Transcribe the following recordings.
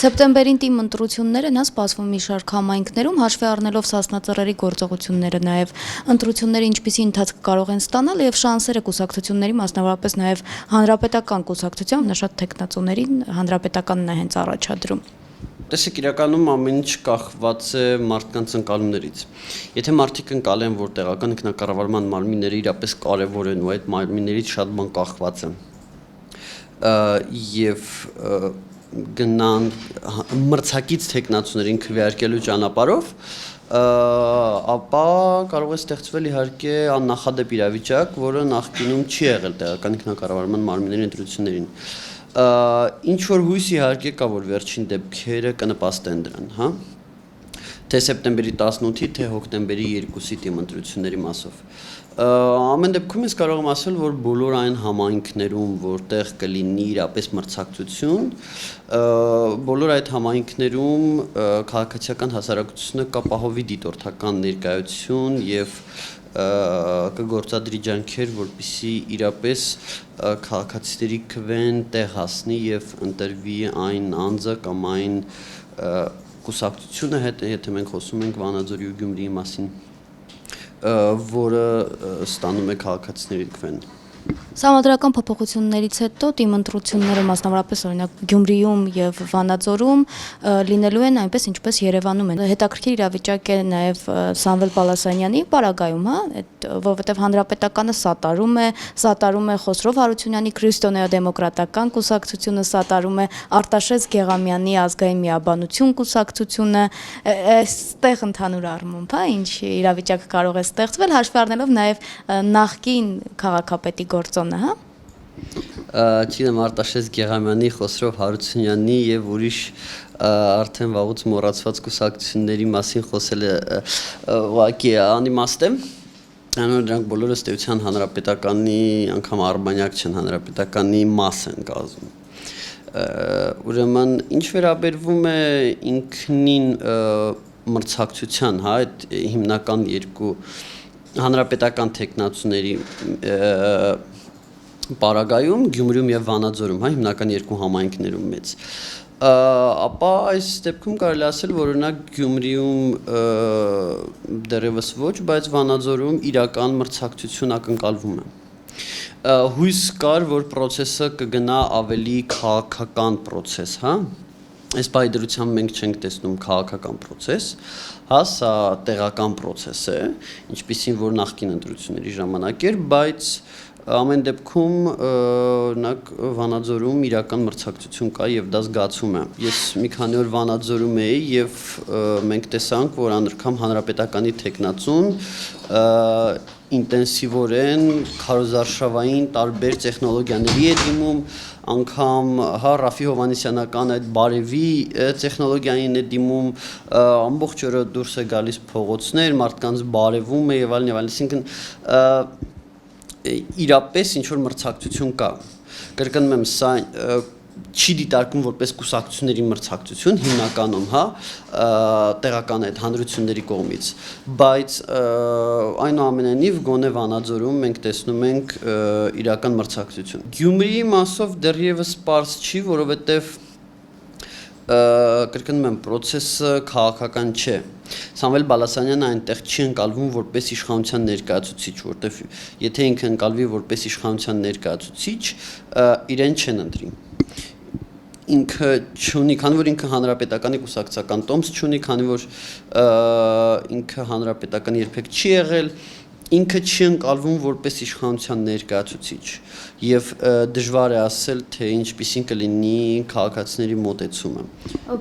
Սեպտեմբերին տիմ ընտրությունները նա սպասվում մի շարք համայնքներում հաշվի առնելով Սասնածռերի գործողությունները նաև ընտրությունները ինչպիսի ընթացք կարող են ստանալ եւ շանսերը կուսակցությունների մասնավորապես նաև հանրապետական կուսակցության նշած տեխնացուներին հանրապետականն է հենց առաջադրում։ Տեսեք, իրականում ամեն ինչ կախված է մարդկանց ընկալումներից։ Եթե մարդիկ ընկալեն, որ տեղական ինքնակառավարման մարմինները իրապես կարևոր են ու այդ մարմիններից շատ բան կախված է, եւ գնան մրցակից տեխնացուներին քվեարկելու ճանապարհով, ապա կարող է ստեղծվել իհարկե աննախադեպ իրավիճակ, որը նախկինում չի եղել տեղական ինքնակառավարման մարմինների ընտրություններին։ Ինչ որ հույս իհարկե կա, որ վերջին դեպքերը կնպաստեն դրան, հա? Թե սեպտեմբերի 18-ի, թե հոկտեմբերի 2-ի տիմ ընտրությունների մասով։ Ամեն դեպքում ես կարող եմ ասել, որ բոլոր այն համայնքներում, որտեղ կլինի իրապես մրցակցություն, բոլոր այդ համայնքներում քաղաքացիական հասարակությունը կապահովի դիտորդական ներկայություն եւ կգործադրի ջանքեր, որպեսզի իրապես քաղաքացիների քվեն տեղ հասնի եւ ընտրվի այն անձը կամ այն կուսակցությունը, եթե մենք խոսում ենք Վանաձորի ու Գյումրիի մասին, որը ստանում է քաղաքացիների քվեն։ Սահմանադրական փոփոխություններից հետո տիմ ընտրությունները մասնավորապես օրինակ Գյումրիում եւ Վանաձորում լինելու են այնպես ինչպես Երևանում են։ Հետաքրքիր իրավիճակ է նաեւ Սամվել Պալասանյանի պարագայում, հա, որովհետեւ հանրապետականը սատարում է Խոսրով Հարությունյանի քրիստոնեա-դեմոկրատական կուսակցությունը, սատարում է Արտաշես Գեղամյանի ազգային միաբանություն կուսակցությունը, այստեղ ընդհանուր առմամբ, հա, ինչ իրավիճակ կարող է ստեղծվել, հաշվի առնելով նաեւ նախկին քաղաքապետի գործոնը, հա։ Չինեմ Արտաշես Գեղամյանի, Խոսրով Հարությունյանի եւ ուրիշ արդեն վաղուց մոռացված կուսակցությունների մասին խոսել է ուղղակի անիմաստ է։ Դրանք բոլորը ըստ էության հանրապետականի անգամ արբանյակ չեն, հանրապետականի մաս են կազմում։ Ուրեմն ինչ վերաբերվում է ինքնին մրցակցության, հա, այդ հիմնական երկու հանրապետական տեխնացուների պարագայում Գյումրիում եւ Վանաձորում, հա, հիմնական երկու համայնքներում մեծ, ապա այս դեպքում կարելի ասել, որ օրինակ Գյումրիում դեռևս ոչ, բայց Վանաձորում իրական մրցակցություն ակնկալվում է։ Հույս կար, որ process-ը կգնա ավելի քաղաքական process, հա։ Այս պայդրությամբ մենք չենք տեսնում քաղաքական process, հա, սա տեղական process է, ինչպիսին որ նախկին ընտրությունների ժամանակ էր, բայց ամեն դեպքում օրինակ Վանաձորում իրական մրցակցություն կա եւ դա զգացում է։ Ես մի քանի օր Վանաձորում էի եւ մենք տեսանք, որ անդրկամ հանրապետականի տեխնացուն ինտենսիվորեն քարոզարշավային տարբեր տեխնոլոգիաների է դիմում, անգամ հա Ռաֆի Հովանեսյանական այդ բարևի տեխնոլոգիային է դիմում, ամբողջ օրը դուրս է գալիս փողոցներ, մարդկանց բարևում է եւ այլն, այսինքն իրապես ինչ որ մրցակցություն կա։ Կրկնում եմ, սա չի դիտարկում որպես կուսակցությունների մրցակցություն հիմնականում, հա, տեղական այդ հանրությունների կողմից, բայց այնուամենայնիվ գոնե Վանաձորում մենք տեսնում ենք իրական մրցակցություն։ Գյումրիի մասով դեռևս պարզ չի, որովհետև կրկնում եմ, process-ը քաղաքական չէ։ Սամվել Պալասանյանը այնտեղ չի ընկալվում որպես իշխանության ներկայացուցիչ, որտեղ եթե ինքը ընկալվի որպես իշխանության ներկայացուցիչ, իրեն չեն ընտրի։ Ինքը չունի, քանի որ ինքը հանրապետականի կուսակցական տոմս չունի, քանի որ ինքը հանրապետական երբեք չի եղել, ինքը չի ընկալվում որպես իշխանության ներկայացուցիչ եւ դժվար է ասել, թե ինչպիսին կլինի քաղաքացիների մոտեցումը։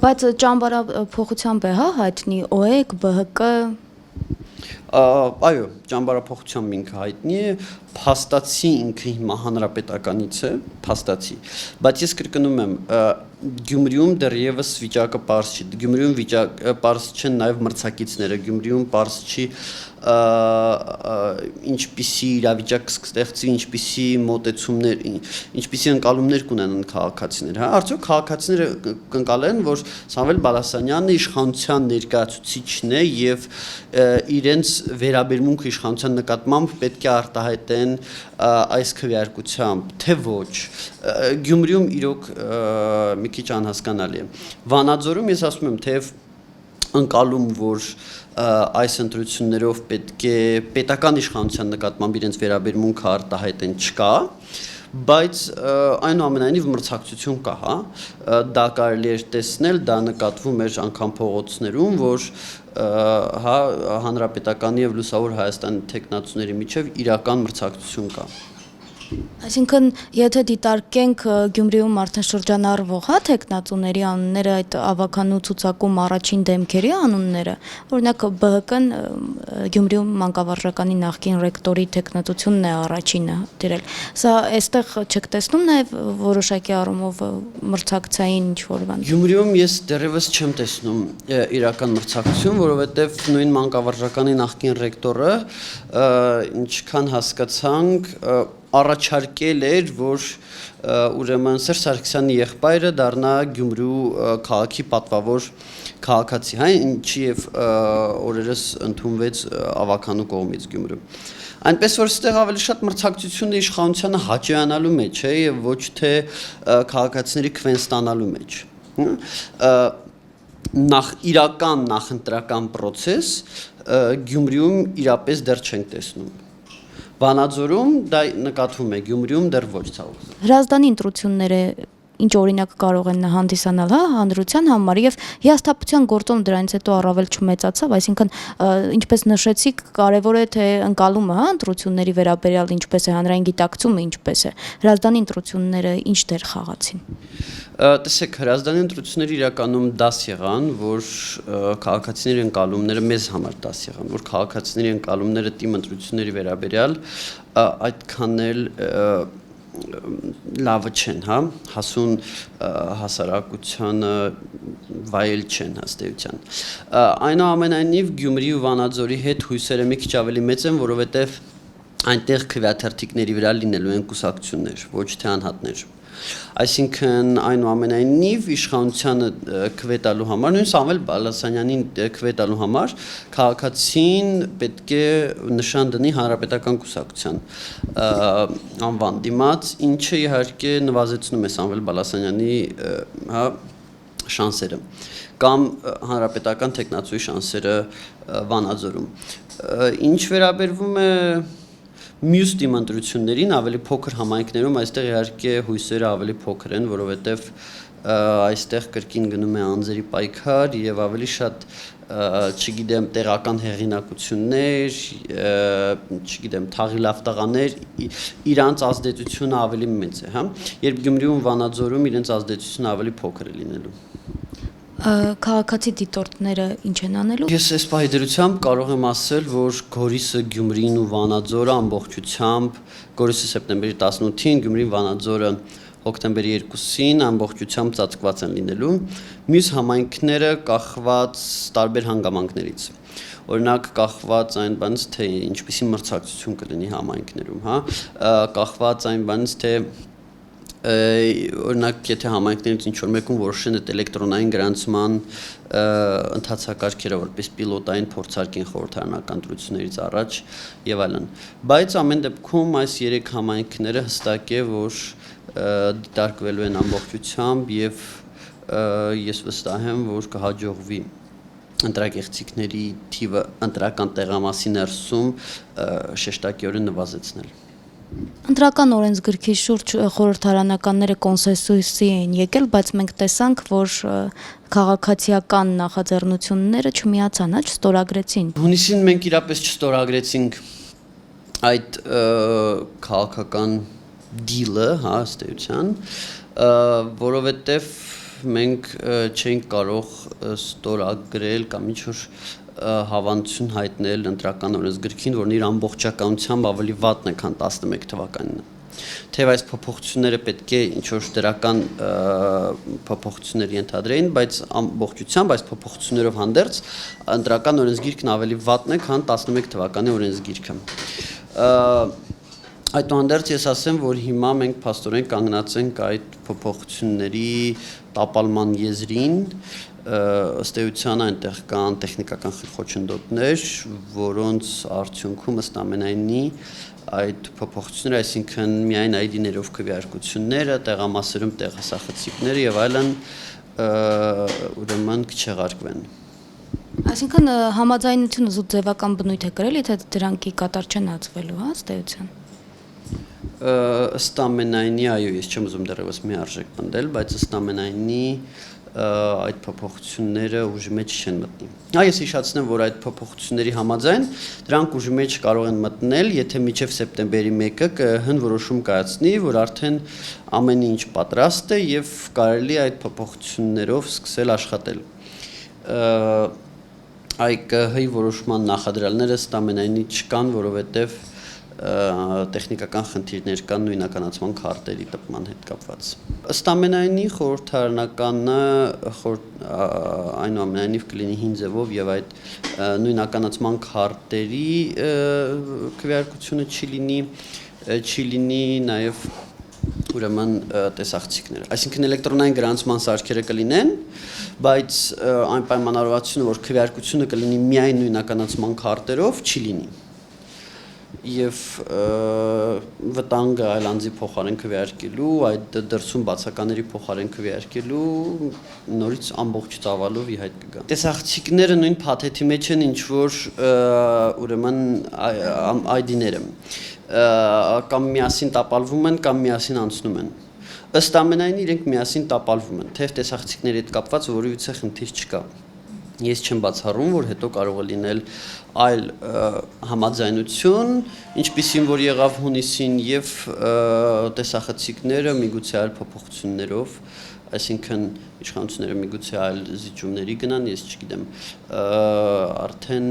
Բայց ճամբարափոխությամբ է, հա, հայտնի ՕԵԿ, ԲՀԿ։ Այո, ճամբարափոխությամբ ինքը հայտնի է, փաստացի ինքը հիմա հանրապետականից է, փաստացի, բայց ես կրկնում եմ, Գյումրիում դեռևս վիճակը պարզ չի, Գյումրիում պարզ չեն նաև մրցակիցները, Գյումրիում պարզ չի ինչպիսի իրավիճակ կստեղծի, ինչպիսի մոտեցումներ, ինչպիսի ընկալումներ կունենան քաղաքացիները, հա, արդյոք քաղաքացիները կընկալեն, որ Սամվել Պալասանյանը իշխանության ներկայացուցիչն է եւ իրենց վերաբերմունքը իշխանության նկատմամբ պետք է արտահայտեն են այս քվեարկությամբ, թե ոչ։ Գյումրիում իրոք մի քիչ անհասկանալի է։ Վանաձորում ես ասում եմ, թեև ընկալում, որ այս ընտրություններով պետք է պետական իշխանության նկատմամբ իրենց վերաբերմունքը արտահայտեն չկա, բայց այնուամենայնիվ մրցակցություն կա, հա, դա կարելի է տեսնել, դա նկատվում էր անգամ փողոցներում, որ հա հանրապետականի եւ լուսավոր Հայաստանի տեխնացուների միջև իրական մրցակցություն կա։ Այսինքն, եթե դիտարկենք Գյումրիում արդեն շրջանառվող, հա, տեխնացուների անունները, այդ ավականու ցուցակում առաջին դեմքերի անունները, օրինակ ԲՀԿ-ն Գյումրիում մանկավարժականի նախկին ռեկտորի տեխնացությունն է առաջինը դրել։ Սա այստեղ չեք տեսնում նաև որոշակի առումով մրցակցային ինչ-որ բան։ Գյումրիում ես դեռևս չեմ տեսնում իրական մրցակցություն, որովհետև նույն մանկավարժականի նախկին ռեկտորը, ինչքան հասկացանք, առաջարկել էր, որ ուրեմն Սերժ Սարգսյանի եղբայրը դառնա Գյումրու քաղաքի պատվավոր քաղաքացի, հա, ինչի եւ օրերս ընդունվեց ավականու կողմից Գյումրու։ Այնպես որ ստեղ ավելի շատ մրցակցությունն է իշխանությանը հաճոյանալու մեջ է եւ ոչ թե քաղաքացիների քվեն ստանալու մեջ։ Իրական նախընտրական process Գյումրիում իրապես դեռ չենք տեսնում։ Վանաձորում դա նկատվում է, Գյումրիում դեռ ոչ ցավոք։ Հրազդանի ընտրությունները ինչ օրինակ կարող են հանդիսանալ, հա, հանրության համար եւ հիասթափության գործոն դրանից հետո առավել չմեծացավ, այսինքն ինչպես նշեցիք, կարեւոր է թե ընկալումը, հա, ընտրությունների վերաբերյալ ինչպես է հանրային գիտակցումը, ինչպես է։ Հրազդանի ընտրությունները ինչ դեր խաղացին։ Տեսեք, հրազդանի ընտրությունները իրականում դաս եղան, որ քաղաքացիների ընկալումները մեզ համար դաս եղան, որ քաղաքացիների ընկալումները թիմ ընտրությունների վերաբերյալ այդքան էլ լավը չեն, հա, հասուն հասարակությանը վայել չեն հաստատության։ Այնուամենայնիվ Գյումրի ու Վանաձորի հետ հույսերը մի քիչ ավելի մեծ են, որովհետև այնտեղ քվեաթերթիկների վրա լինելու են կուսակցություններ, ոչ թե անհատներ։ Այսինքն այնուամենայնիվ իշխանությանը քվետալու համար, նույն Սամվել Բալասանյանին քվետալու համար քաղաքացին պետք է նշան դնի հանրապետական կուսակցության անվան դիմաց, ինչը իհարկե նվազեցնում է Սամվել Բալասանյանի հա շանսերը կամ հանրապետական տեխնացուի շանսերը Վանաձորում։ Ինչ վերաբերվում է մյուս դիմընտրություններին ավելի փոքր համայնքներում այստեղ իհարկե հույսերը ավելի փոքր են, որովհետև այստեղ կրկին գնում է անձերի պայքար եւ ավելի շատ չգիտեմ տեղական հեղինակություններ, չգիտեմ թաղի լավ տղաներ, իրանց ազդեցությունը ավելի մեծ է, հա, երբ Գյումրիում Վանաձորում իրենց ազդեցությունը ավելի փոքր է լինելու։ Քաղաքացի դիտորդները ինչ են անելու։ Ես այս պահի կարող եմ ասել, որ Գորիսը, Գյումրին ու Վանաձորը ամբողջությամբ, Գորիսը սեպտեմբերի 18-ին, Գյումրին, Վանաձորը հոկտեմբերի 2-ին ամբողջությամբ ծածկված են լինելու։ Մյուս համայնքները կախված տարբեր հանգամանքներից։ Օրինակ կախված այն բանից, թե ինչպիսի մրցակցություն կլինի համայնքներում, հա, կախված այն բանից, թե օրինակ եթե համայնքներից ինչ-որ մեկում որոշեն այդ էլեկտրոնային գրանցման ընթացակարգերը որպես պիլոտային փորձարկեն խորհրդարանական ընտրություններից առաջ եւ այլն, բայց ամեն դեպքում այս 3 համայնքները հստակ է, որ դիտարկվելու են ամբողջությամբ եւ ես վստահ եմ, որ կհաջողվի ընտրակեղծիքների թիվը ընտրական տեղամասի ներսում շեշտակիորեն նվազեցնել։ Ընտրական օրենսգրքի շուրջ խորհրդարանականները կոնսենսուսի են եկել, բայց մենք տեսանք, որ քաղաքացիական նախաձեռնությունները չմիացան, հա, չստորագրեցին։ Հունիսին մենք իրապես չստորագրեցինք այդ քաղաքական դիլը, հա, ըստեյության, որովհետև մենք չենք կարող ստորագրել կամ ինչ-որ հավանություն հայտնել ընտրական օրենսգրքին, որն իր ամբողջականությամբ ավելի վատն է, քան 11 թվականինը։ Թեև այս փոփոխությունները պետք է ինչ-որ դրական փոփոխություններ ենթադրեին, բայց ամբողջությամբ այս փոփոխություններով հանդերձ ընտրական օրենսգիրքն ավելի վատն է, քան 11 թվականի օրենսգիրքը։ Այդուհանդերձ ես ասեմ, որ հիմա մենք փաստորեն կանգնած ենք այդ փոփոխությունների տապալման եզրին ըստ էության այնտեղ կան տեխնիկական խոչընդոտներ, որոնց արդյունքում ըստ ամենայնի այդ փոփոխությունները, այսինքն միայն ID-ներով քվեարկությունները, տեղամասերում տեղասախցիկները եւ այլն ուրեմն կչեղարկվեն։ Այսինքն համաձայնությունը զուտ ձևական բնույթ է կրել, եթե դրանք կատար չեն ածվելու, հա, ըստ էության։ Ըստ ամենայնի, այո, ես չեմ ուզում դեռևս միարժեք պնդել, բայց ըստ ամենայնի այդ փոփոխությունները ուժի մեջ չեն մտնի։ Ես հիշեցնեմ, որ այդ փոփոխությունների համաձայն դրանք ուժի մեջ կարող են մտնել, եթե մինչև սեպտեմբերի 1-ը ՀՀ որոշում կայացնի, որ արդեն ամեն ինչ պատրաստ է եւ կարելի է այդ փոփոխություններով սկսել աշխատել։ ԱՅԿ-ի որոշման նախադրյալները ըստ ամենայնի չկան, որովհետեւ տեխնիկական խնդիրներ կան նույնականացման քարտերի տպման հետ կապված։ Ըստ ամենայնի խորհրդարանականը այնուամենայնիվ կլինի հին ձևով եւ այդ նույնականացման քարտերի քվեարկությունը չի լինի նաեւ ուրեմն տեսախցիկները։ Այսինքն էլեկտրոնային գրանցման սարքերը կլինեն, բայց այն պայմանավորվածությունը, որ քվեարկությունը կլինի միայն նույնականացման քարտերով, չի լինի։ Եվ վտանգը այլ անձի փոխարեն քվեարկելու, այդ դրսում բացակաների փոխարեն քվեարկելու նորից ամբողջ ծավալով ի հայտ կգա։ Տեսախցիկները նույն փաթեթի մեջ են, ինչ որ ուրեմն ID-ները կամ միասին տապալվում են, կամ միասին անցնում են։ Ըստ ամենայնի իրենք միասին տապալվում են, թեև տեսախցիկների հետ կապված որևիցե խնդիր չկա։ Ես չեմ բացառում, որ հետո կարող է լինել այլ համաձայնություն, ինչպիսին որ եղավ հունիսին եւ տեսախցիկները միգուցե այլ փոփոխություններով, այսինքն իշխանությունները միգուցե այլ զիջումների գնան, ես չգիտեմ, արդեն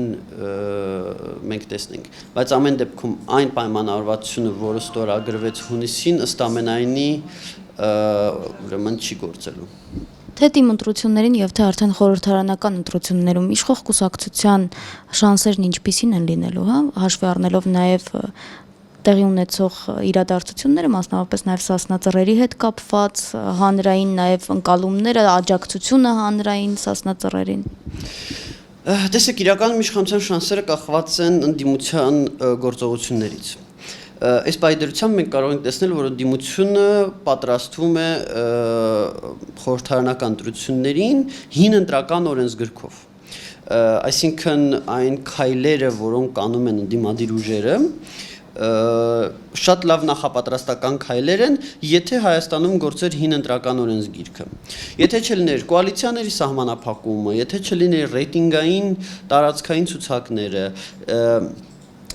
մենք տեսնենք, բայց ամեն դեպքում այն պայմանավորվածությունը, որը ստորագրվեց հունիսին, ըստ ամենայնի ուրեմն չի գործելու։ Թե թիմ ընտրություններին եւ թե արդեն խորհրդարանական ընտրություններում իշխող կուսակցության շանսերն ինչպիսին են լինելու, հա, հաշվի առնելով նաեւ տեղի ունեցող իրադարձությունները, մասնավորապես նաեւ Սասնա ծռերի հետ կապված, հանրային նաեւ ընկալումները, աջակցությունը հանրային Սասնա ծռերին։ Տեսեք, իրականում իշխանության շանսերը կախված են ընդդիմության գործողություններից։ Այս պայմանությամբ մենք կարող ենք տեսնել, որ ընդդիմությունը պատրաստվում է խորհրդարանական ընտրություններին հին ընտրական օրենսգրքով։ Այսինքն այն քայլերը, որոնք անում են ընդդիմադիր ուժերը, շատ լավ նախապատրաստական քայլեր են, եթե Հայաստանում գործեր հին ընտրական օրենսգիրքը։ Եթե չլիներ կոալիցիաների սահմանափակումը, եթե չլիներ ռեյտինգային տարածքային ցուցակները,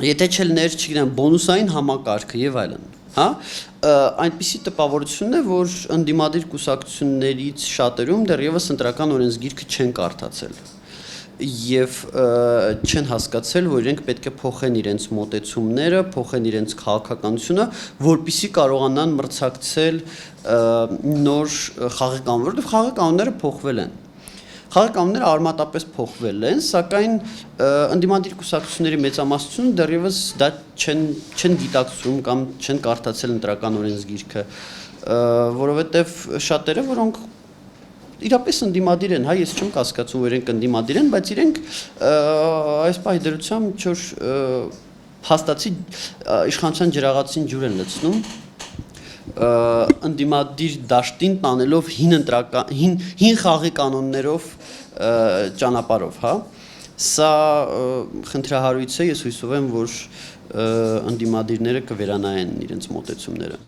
եթե չլիներ, չգիտեմ, բոնուսային համակարգը եւ այլն, հա, այնպիսի տպավորությունն է, որ ընդդիմադիր կուսակցություններից շատերում դեռևս ընտրական օրենսգիրքը չեն կարդացել եւ չեն հասկացել, որ իրենք պետք է փոխեն իրենց մոտեցումները, փոխեն իրենց քաղաքականությունը, որպիսի կարողանան մրցակցել նոր խաղի կանոններով, որովհետեւ խաղի կանոնները փոխվել են։ Խաղականները արմատապես փոխվել են, սակայն ընդդիմադիր կուսակցությունների մեծամասնությունը դեռևս դա չեն գիտակցում կամ չեն կարդացել ընտրական օրենսգիրքը, որովհետև շատերը, որոնք իրապես ընդդիմադիր են, հա, ես չեմ կասկածում, որ իրենք ընդդիմադիր են, բայց իրենք այս պահի դրությամբ ինչ-որ փաստացի իշխանության ջրաղացին ջուր են լցնում, ընդդիմադիր դաշտին տանելով հին խաղի կանոններով ճանապարհով, հա, սա խնդրահարույց է, ես հույսով եմ, որ ընդդիմադիրները կվերանային իրենց մոտեցումները։